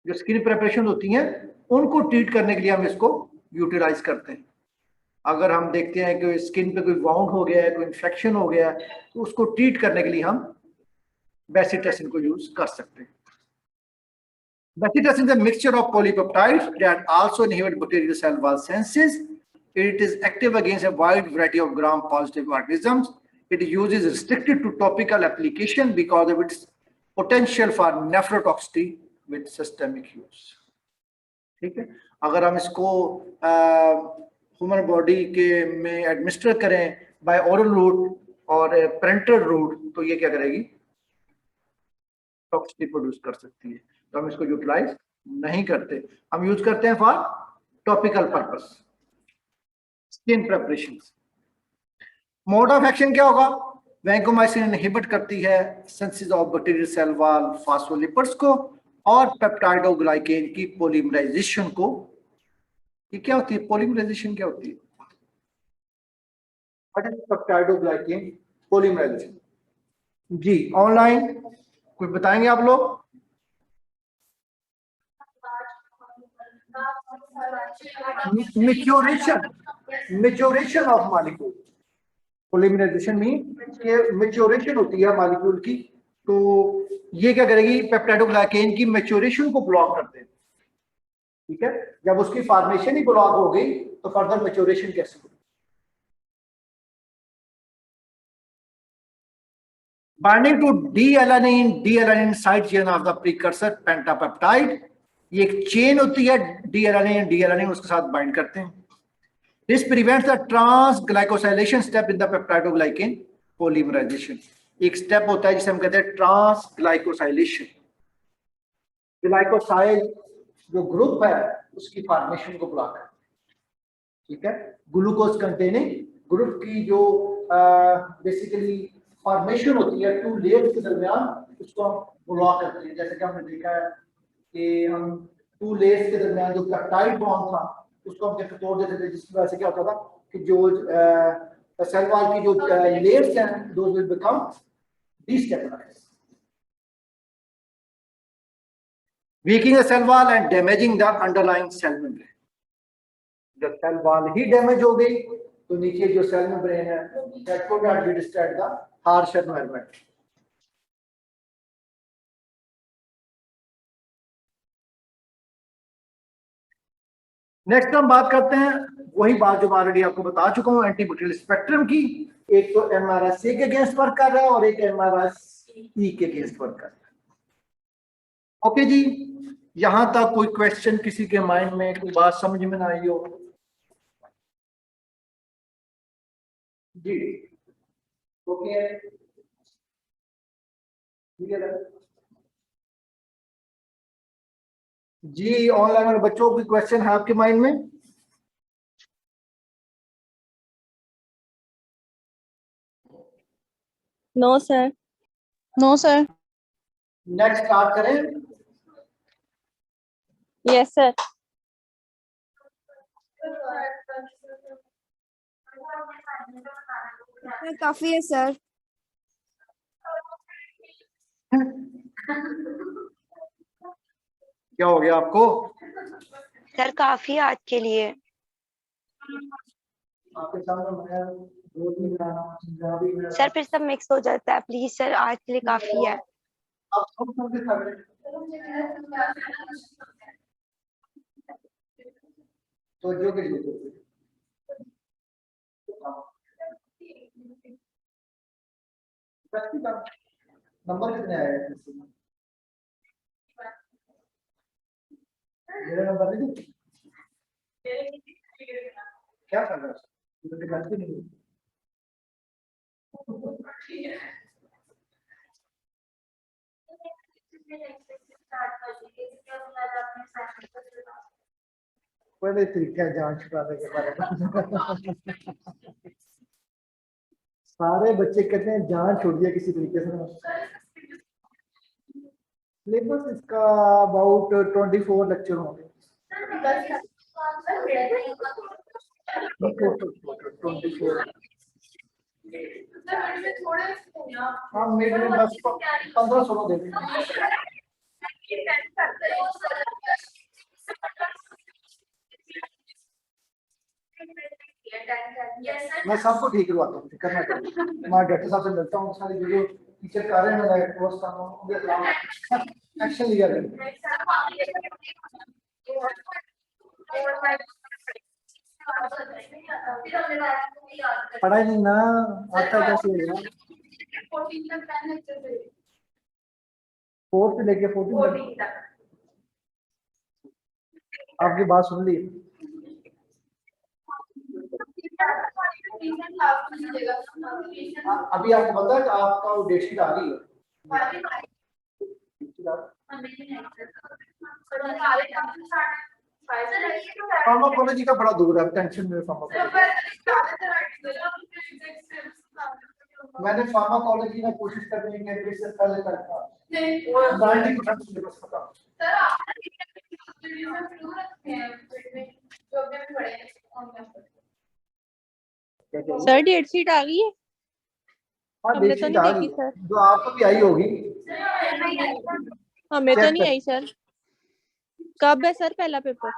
जो स्किन प्रेपरेशन होती हैं उनको ट्रीट करने के लिए हम इसको यूटिलाइज करते हैं। अगर हम देखते हैं कि स्किन पे कोई वाउंड हो गया है, कोई इन्फेक्शन हो गया है, तो उसको ट्रीट करने के लिए हम बेसिट्रेसिन को यूज कर सकते हैं। Besidacin is a mixture of polypeptides that also inhibit bacterial cell wall senses. It is active against a wide variety of gram-positive organisms. It is restricted to topical application because of its potential for nephrotoxicity with systemic use. ठीक है, अगर हम इसको human body के में administer करें by oral route और parental root, तो ये क्या करेगी, टॉक्सिसिटी प्रोड्यूस कर सकती है। तो हम इसको यूटिलाइज नहीं करते, हम यूज करते हैं for topical purpose, skin preparation. Mode of action क्या होगा, वैंकोमाइसिन इनहिबिट करती है synthesis of bacterial cell wall phospholipids को और पेप्टाइडोग्लाइकेन की पॉलीमराइजेशन को। ये क्या होती है, पॉलीमराइजेशन क्या होती है, व्हाट इज पेप्टाइडोग्लाइकेन पॉलीमराइजेशन? जी ऑनलाइन कुछ बताएंगे आप लोग? मेच्योरेशन ऑफ मॉलिक्यूल, पॉलीमराइजेशन में मेच्योरेशन होती है मॉलिक्यूल की। तो ये क्या करेगी, पेप्टाइडोग्लाइकेन की मेच्योरेशन को ब्लॉक करते हैं। ठीक है, जब उसकी फॉर्मेशन ही ब्लॉक हो गई तो फर्दर मेच्योरेशन कैसे होगी? Binding to D-alanine side chain of the precursor pentapeptide, ये एक चेन होती है, डी-एलानिन उसके साथ बाइंड करते हैं। This prevents the transglycosylation step in the peptidoglycan polymerization. एक स्टेप होता है जिसे हम कहते हैं ट्रांसग्लाइकोसाइलेशन। ग्लाइकोसाइल जो ग्रुप है उसकी फॉर्मेशन को ब्लॉक करते हैं। ठीक है, ग्लूकोज कंटेनिंग ग्रुप की जो बेसिकली फॉर्मेशन होती है टू लेयर्स के दरमियान, उसको हम ब्लॉक करते हैं। जैसे कि हमने देखा है कि हम टू लेयर्स के दरमियान जो पेप्टाइड बॉन्ड था उसको हम कैसे तोड़ देते थे, जिसकी वजह से क्या होता था कि जो सेल वॉल की जो लेयर्स हैं those will become destabilized, weakening the cell wall and damaging the underlying cell membrane. जब सेल वॉल ही डैमेज हो गई तो नीचे जो सेल मेम्ब्रेन है that could not withstand the harsh environment. Next हम बात करते हैं वही बात जो ऑलरेडी आपको बता चुका हूं, एंटीबैक्टीरियल स्पेक्ट्रम की। एक तो एमआरएसए के अगेंस्ट वर्क कर रहा है और एक एमआरएसई के अगेंस्ट वर्क कर रहा है। ओके जी, यहां तक कोई क्वेश्चन किसी के माइंड में, कोई बात समझ में ना आई हो? जी ओके, ठीक है जी। ऑनलाइन वाले बच्चों कोई क्वेश्चन है आपके माइंड में? No sir. No sir. Next start करें? Yes sir. काफी है सर। क्या हो गया आपको? सर काफी है आज के लिए। आपके सामने मैं दो तीन पंजाबी में सर फिर सब मिक्स हो जाता है, प्लीज सर आज के लिए काफी है। आप सब समझे कर तो जो के लिए नंबर कितने आए हैं? मेरा नंबर नहीं क्या कर रहा है गलती नहीं पहले तरीका है जांच छुपाने के बारे में। सारे बच्चे कहते हैं जान छोड़ दिया किसी तरीके से। सिलेबस इसका अबाउट 24 लेक्चर होंगे। 24 हाँ मिड में बस 15-16 देते हैं। मैं सबको ठीक करवाता हूँ, करना चाहिए। मैं डॉक्टर साहब से मिलता हूँ, सारी जो टीचर कर रहे हैं मैं कोर्स कर रहा हूँ उनके खिलाफ एक्शन लिया जाए। पढ़ाई नहीं ना आता कैसे होगा? 4 से लेके 14 तक आपकी बात सुन ली। अभी आपको पता है कि आपका वो डेट शीट आ गई है। फार्माकोलॉजी का बड़ा दूर है, टेंशन में मैंने फार्माकोलॉजी में कोशिश करने की से पहले करता 90% सिलेबस खत्म। सर डेट शीट आ गई है? हाँ हमने डेट तो शीट नहीं आ देखी गई सर। जो आपको भी आई होगी। हमें तो चेक नहीं कर। आई सर। कब है सर पहला पेपर?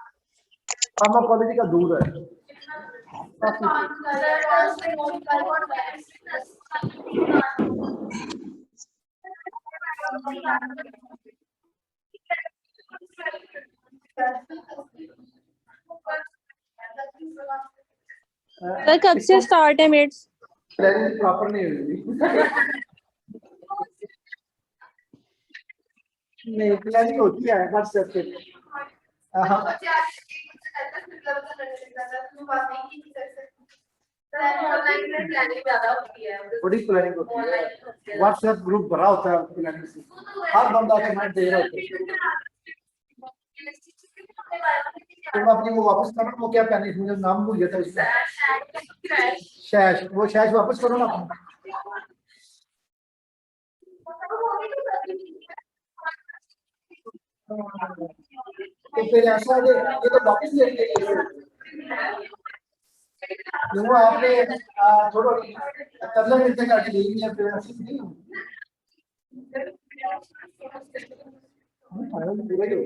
फार्माकोलॉजी का दूर है सर कब से स्टार्ट है मेट्स? प्लानिंग प्रॉपर नहीं हुई। नहीं प्लानिंग होती है हर स्टेप पे। हाँ बड़ी प्लानिंग होती है, व्हाट्सएप ग्रुप भरा होता है प्लानिंग से, हर बंदा कमेंट दे रहा होता है। तो मैं अपनी वो वापस करो, वो क्या प्लानिंग मुझे नाम भूल गया था उसका। शैश, वो शैश वापस करो ना अपना। तो फिर ऐसा है ये तो वापस लेके क्यों आपने थोड़ा तरला मिलते काट ली या फिर ऐसी नहीं फाइनल पूरा ही हो।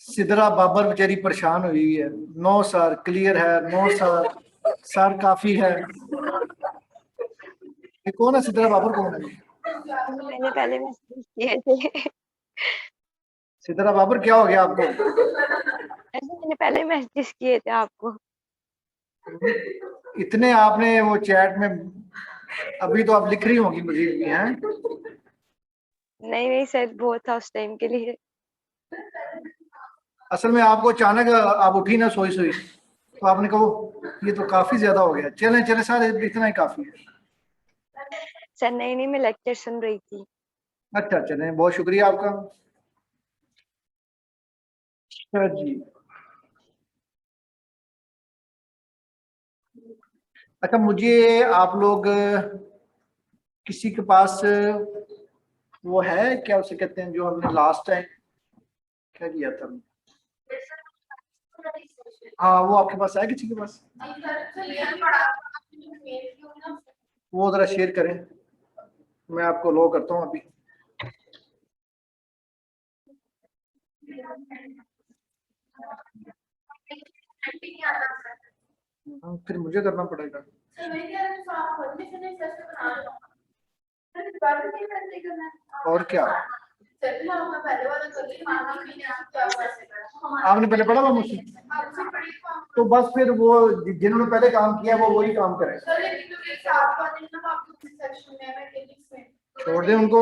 सिदरा बाबर बेचारी परेशान हुई है। 9 सर क्लियर है, 9 सर काफी है। ये कौन है सिदरा बाबर, कौन है? मैंने पहले मैसेज किए थे। सिदरा बाबर क्या हो गया आपको? ऐसे मैंने पहले मैसेज किए थे आपको। इतने आपने वो चैट में, अभी तो आप लिख रही होंगी मुझे भी हैं। नहीं नहीं सर, बहुत था उस टाइम के लिए। असल में आपको अचानक आप उठी ना सोई सोई तो आपने कहो ये तो काफी ज्यादा हो गया, चले चले सारे इतना ही काफी है। सर नहीं नहीं, मैं लेक्चर सुन रही थी। अच्छा चले, बहुत शुक्रिया आपका। अच्छा जी, अच्छा मुझे आप लोग किसी के पास वो है क्या उसे कहते हैं जो हमने लास्ट टाइम क्या किया था? हाँ वो आपके पास है किसी के पास? वो जरा शेयर करें, मैं आपको लो करता हूँ अभी। हाँ, फिर मुझे करना पड़ेगा। और क्या आपने पहले पढ़ा हुआ मुझसे? तो बस फिर वो जिन्होंने पहले काम किया वो वही काम करें, छोड़ दें उनको।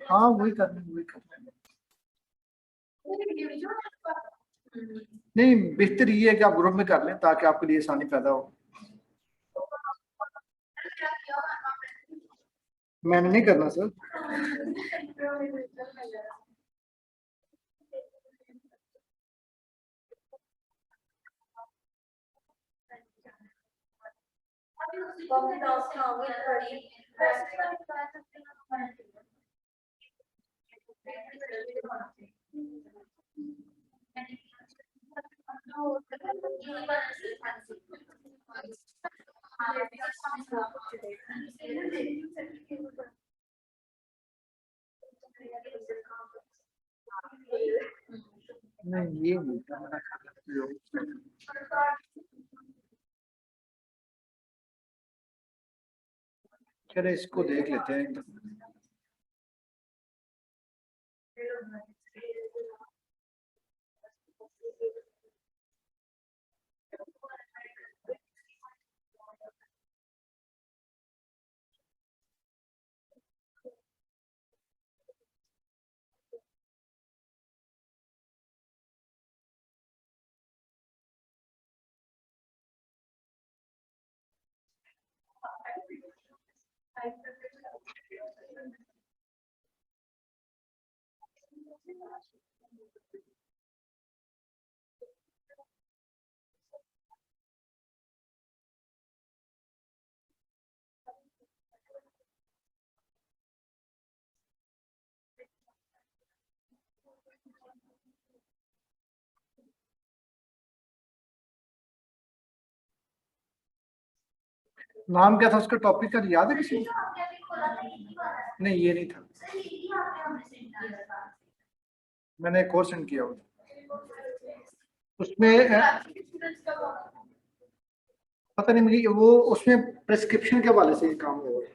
हाँ वही करना, वही करना। नहीं बेहतर ये है कि आप ग्रुप में कर लें ताकि आपके लिए आसानी पैदा हो। मैंने नहीं करना सर। नहीं ये नहीं था, मैंने चलो इसको देख लेते हैं। नाम क्या था उसका, टॉपिक का याद है किसी को? नहीं ये नहीं था, मैंने एक और सेंड किया उसमें पता नहीं मुझे वो उसमें प्रेस्क्रिप्शन के हवाले से काम हुआ है।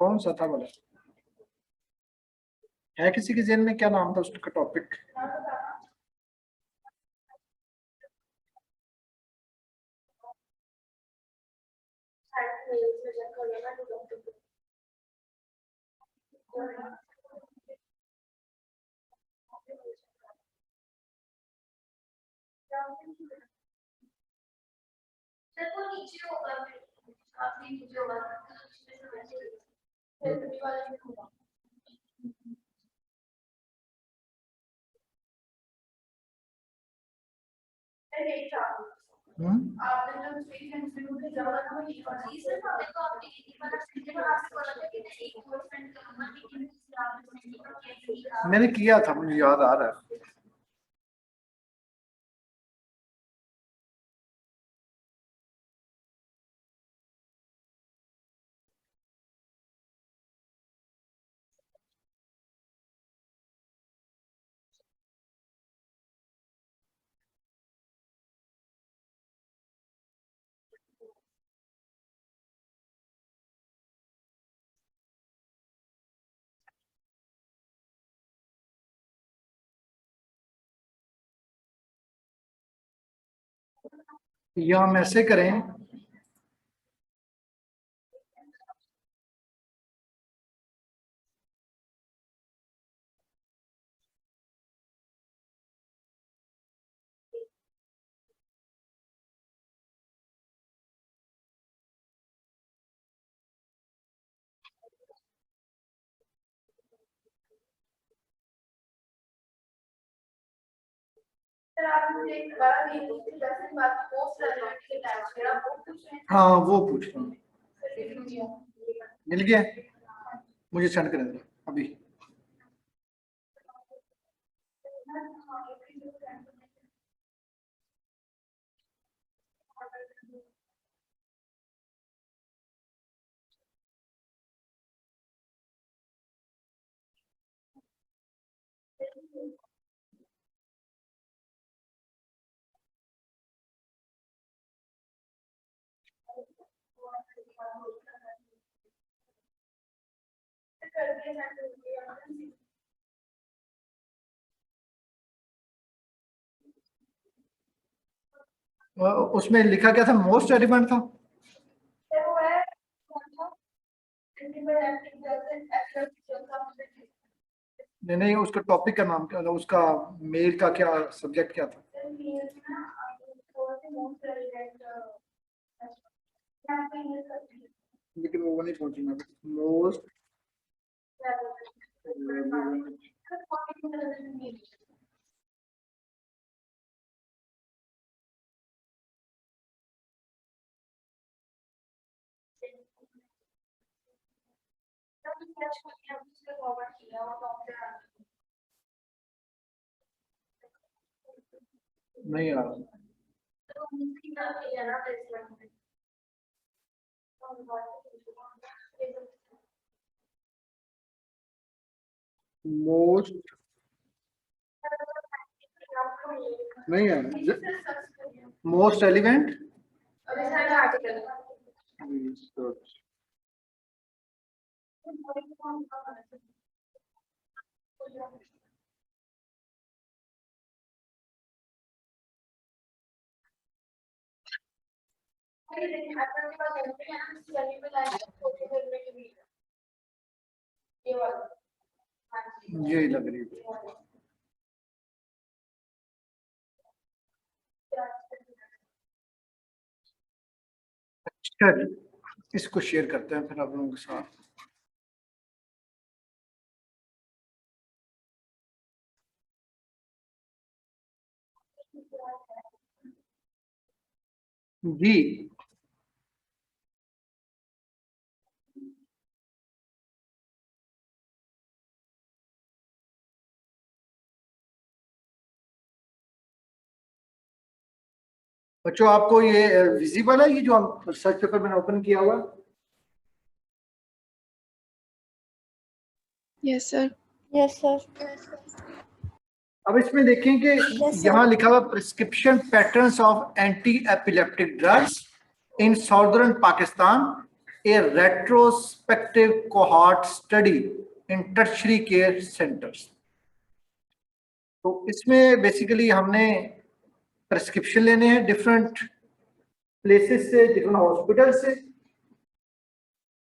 कौन सा था बोला है किसी के जहन में, क्या नाम था उसका टॉपिक? मैंने किया था, मुझे याद आ रहा है। या हम ऐसे करें, हाँ वो पूछ रहा हूँ, मिल गया, मुझे सेंड कर दो अभी। उसमें लिखा क्या था, मोस्ट रेलिवेंट था? नहीं नहीं, उसका टॉपिक का नाम क्या था, उसका मेल का क्या सब्जेक्ट क्या था? लेकिन वो नहीं पहुंची ना, मोस्ट नहीं आ रहा। मोस्ट नहीं आ रहा, मोस्ट रेलिवेंट यही लग रही है। अच्छा जी, इसको शेयर करते हैं फिर आप लोगों के साथ। जी बच्चों, आपको ये विजिबल है, ये जो हम सर्च पेपर मैंने ओपन किया हुआ? Yes sir. Yes sir. अब इसमें देखें कि sir. यहाँ लिखा हुआ prescription patterns of anti epileptic drugs in southern Pakistan, A retrospective cohort study in tertiary care centres. तो इसमें बेसिकली हमने प्रिस्क्रिप्शन लेने हैं डिफरेंट प्लेसेस से, डिफरेंट हॉस्पिटल से,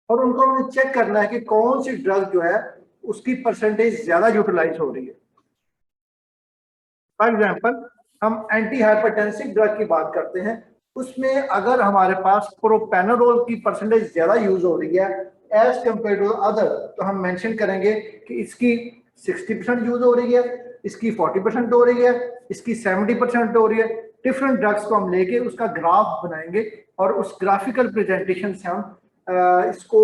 और उनको हमें चेक करना है कि कौन सी ड्रग जो है उसकी परसेंटेज ज्यादा यूटिलाइज हो रही है। फॉर एग्जाम्पल, हम एंटी हाइपरटेंसिव ड्रग की बात करते हैं, उसमें अगर हमारे पास प्रोपेनोलोल की परसेंटेज ज्यादा यूज हो रही है एज कंपेयर टू अदर, तो हम मेंशन करेंगे कि इसकी 60% यूज हो रही है, इसकी 40% हो रही है, इसकी 70% हो रही है। डिफरेंट ड्रग्स को हम लेके उसका ग्राफ बनाएंगे और उस ग्राफिकल प्रेजेंटेशन से हम इसको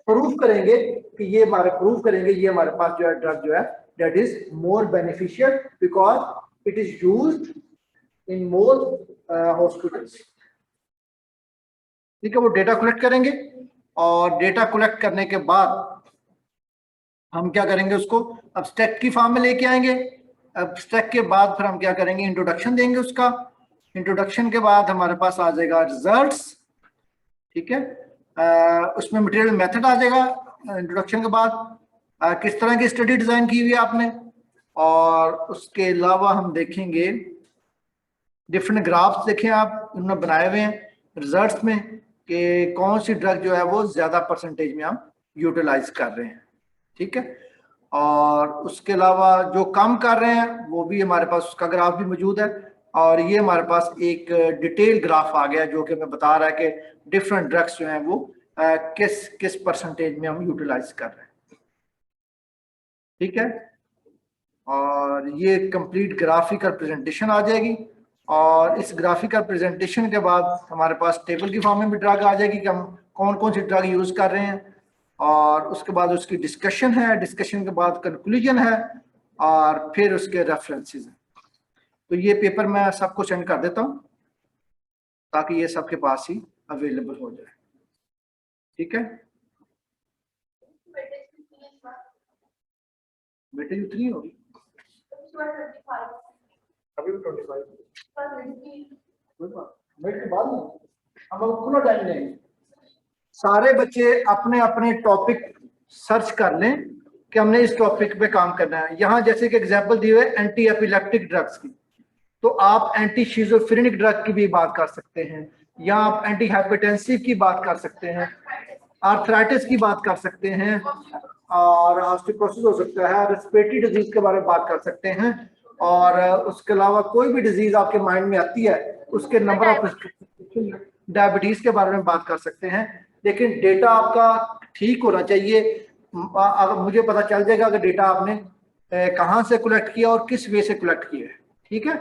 प्रूव करेंगे कि ये हमारे पास जो है ड्रग जो है that is more beneficial because it is used in more hospitals। ठीक है, वो डेटा कलेक्ट करेंगे और डेटा कलेक्ट करने के बाद हम क्या करेंगे, उसको एब्स्ट्रैक्ट की फॉर्म में लेके आएंगे। एब्स्ट्रैक्ट के बाद फिर हम क्या करेंगे, इंट्रोडक्शन देंगे उसका। इंट्रोडक्शन के बाद हमारे पास आ जाएगा रिजल्ट्स। ठीक है, उसमें मटेरियल मेथड आ जाएगा इंट्रोडक्शन के बाद, किस तरह की स्टडी डिजाइन की हुई है आपने, और उसके अलावा हम देखेंगे डिफरेंट ग्राफ्स देखें आप उन्होंने बनाए हुए हैं रिजल्ट्स में कि कौन सी ड्रग जो है वो ज्यादा परसेंटेज में हम यूटिलाइज कर रहे हैं। ठीक है, और उसके अलावा जो कम कर रहे हैं वो भी हमारे पास उसका ग्राफ भी मौजूद है, और ये हमारे पास एक डिटेल ग्राफ आ गया जो कि हमें बता रहा है कि डिफरेंट ड्रग्स जो हैं वो किस किस परसेंटेज में हम यूटिलाइज कर रहे हैं। ठीक है, और ये कंप्लीट ग्राफिकल प्रेजेंटेशन आ जाएगी। और इस ग्राफिकल प्रेजेंटेशन के बाद हमारे पास टेबल की फॉर्म में भी ड्रग आ जाएगी कि हम कौन कौन सी ड्रग यूज कर रहे हैं, और उसके बाद उसकी डिस्कशन है, डिस्कशन के बाद कंक्लूजन है, और फिर उसके रेफरेंसेस हैं। तो ये पेपर मैं सबको सेंड कर देता हूँ ताकि ये सबके पास ही अवेलेबल हो जाए। ठीक है, बेटे उतनी होगी अभी भी 25 मिनट के बाद हम लोग खुला टाइम लेंगे। सारे बच्चे अपने अपने टॉपिक सर्च कर लें कि हमने इस टॉपिक पे काम करना है। यहाँ जैसे कि एग्जांपल दिए हुए एंटी एपिलेप्टिक ड्रग्स की, तो आप एंटी शिजोफ्रेनिक ड्रग की भी बात कर सकते हैं, या आप एंटी हाइपरटेंसिव की बात कर सकते हैं, आर्थराइटिस की बात कर सकते हैं, और ऑस्टियोपोरोसिस हो सकता है, रेस्पिरेटरी डिजीज के बारे में बात कर सकते हैं, और उसके अलावा कोई भी डिजीज आपके माइंड में आती है उसके नंबर ऑफ प्रिस्क्रिप्शन, डायबिटीज के बारे में बात कर सकते हैं। लेकिन डेटा आपका ठीक होना चाहिए। अगर मुझे पता चल जाएगा कि डेटा आपने कहाँ से कलेक्ट किया और किस वे से कलेक्ट किया है। ठीक है,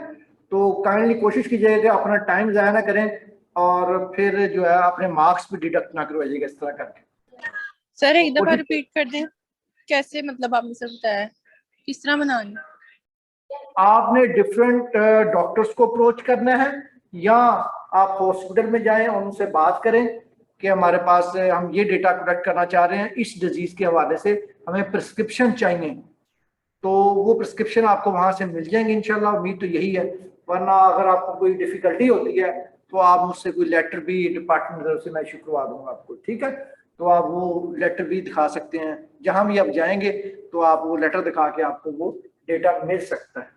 तो काइंडली कोशिश कीजिएगा कि अपना टाइम ज़ाया ना करें और फिर जो है अपने मार्क्स भी डिडक्ट ना करवाइएगा इस तरह करके। सर एक दफा रिपीट कर दें, कैसे मतलब आपने सब बताया किस तरह बनानी? आपने डिफरेंट डॉक्टर्स को अप्रोच करना है, या आप हॉस्पिटल में जाएं और उनसे बात करें कि हमारे पास हम ये डेटा कलेक्ट करना चाह रहे हैं, इस डिजीज के हवाले से हमें प्रिस्क्रिप्शन चाहिए, तो वो प्रिस्क्रिप्शन आपको वहां से मिल जाएंगे इंशाल्लाह। उम्मीद तो यही है, वरना अगर आपको कोई डिफिकल्टी होती है तो आप मुझसे कोई लेटर भी डिपार्टमेंट की तरफ से मैं इशू करवा दूंगा आपको। ठीक है, तो आप वो लेटर भी दिखा सकते हैं, जहां भी आप जाएंगे तो आप वो लेटर दिखा के आपको वो डेटा मिल सकता है।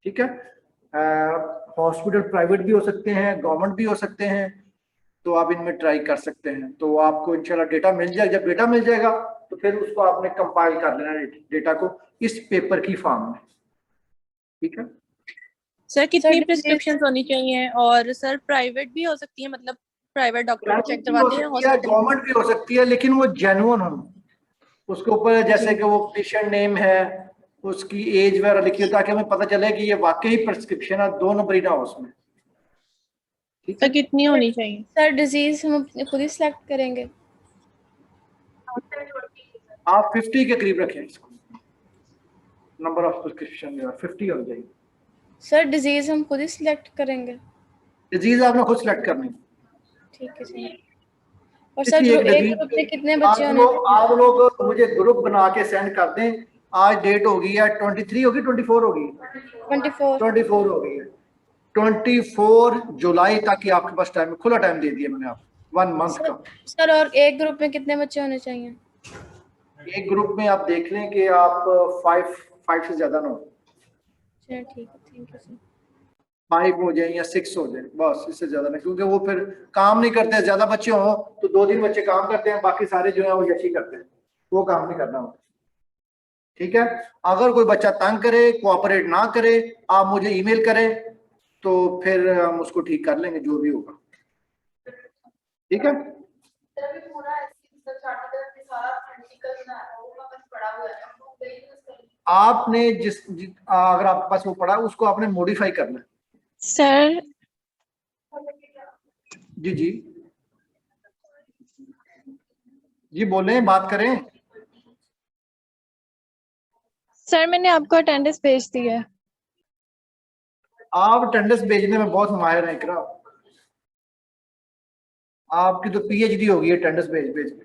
ठीक है, हॉस्पिटल प्राइवेट भी हो सकते हैं, गवर्नमेंट भी हो सकते हैं, तो आप इनमें ट्राई कर सकते हैं। तो आपको इंशाल्लाह डेटा मिल जाएगा। जब डेटा मिल जाएगा तो फिर उसको आपने कंपाइल कर लेना डेटा को इस पेपर की फॉर्म में। ठीक है सर कितनी प्रिस्क्रिप्शन होनी चाहिए? और सर प्राइवेट भी हो सकती है, मतलब प्राइवेट डॉक्टर को चेक करवाते हैं हॉस्पिटल? गवर्नमेंट भी हो सकती है, लेकिन वो जेन्युइन हो, उसके ऊपर जैसे कि वो पेशेंट नेम है, उसकी एज वगैरह लिखी हो, ताकि हमें पता चले कि ये वाकई प्रिस्क्रिप्शन है, 2 नंबर ही ना हो उसमें। सर कितनी होनी चाहिए? सर डिजीज हम अपने खुद ही सिलेक्ट करेंगे? आप 50 के करीब रखें इसको, नंबर ऑफ प्रिस्क्रिप्शन जो है 50 हो जाएगी। सर डिजीज हम खुद ही सिलेक्ट करेंगे? डिजीज आपने खुद सेलेक्ट करनी है। ठीक है सर। और सर किसी एक ग्रुप में कितने बच्चे होने? आप लोग मुझे ग्रुप बना के सेंड कर दें। आज डेट होगी है 23 होगी, 24 होगी, 24 हो गई है। 24 जुलाई तक की आपके पास टाइम, खुला टाइम दे दिया मैंने आपको 1 मंथ का। सर और एक ग्रुप में कितने बच्चे होने चाहिए? एक ग्रुप में आप देख लें कि आप 5 से ज्यादा ना हो, चलिए ठीक है, थैंक यू सर। 5 हो जाए या 6 हो जाए, बस, इससे ज्यादा नहीं, क्योंकि वो फिर काम नहीं करते। ज्यादा बच्चे हों तो 2-3 बच्चे काम करते हैं, बाकी सारे जो है वो यशी करते हैं, वो काम नहीं करना होता। ठीक है, अगर कोई बच्चा तंग करे, कोऑपरेट ना करे, आप मुझे ईमेल करें तो फिर हम उसको ठीक कर लेंगे जो भी होगा। ठीक है, आपने अगर आपके पास वो पढ़ा उसको आपने मॉडिफाई करना है। सर जी जी जी, बोलें, बात करें। सर मैंने आपको अटेंडेंस भेज दी है। आप अटेंडेंस भेजने में बहुत माहिर हैं इकरा, आपकी तो पीएचडी होगी अटेंडेंस भेज भेज के।